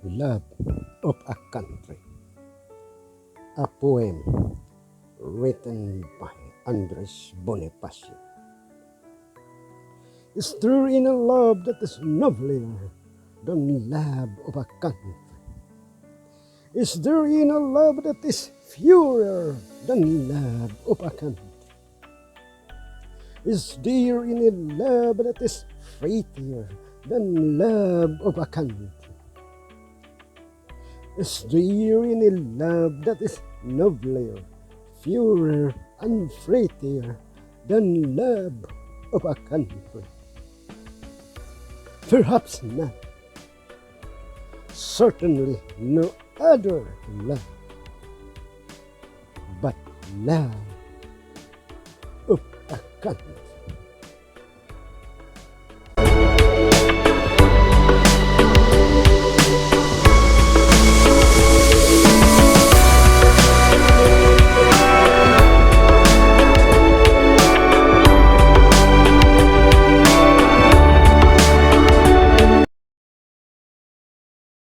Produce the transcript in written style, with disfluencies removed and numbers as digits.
Love of a Country, a poem written by Andres Bonifacio. Is there any love that is nobler than love of a country? Is there any love that is purer than love of a country? Is there any love that is faithier than love of a country? Is there any love that is nobler, purer, and faithier than love of a country? Perhaps not. Certainly no other love, but love of a country.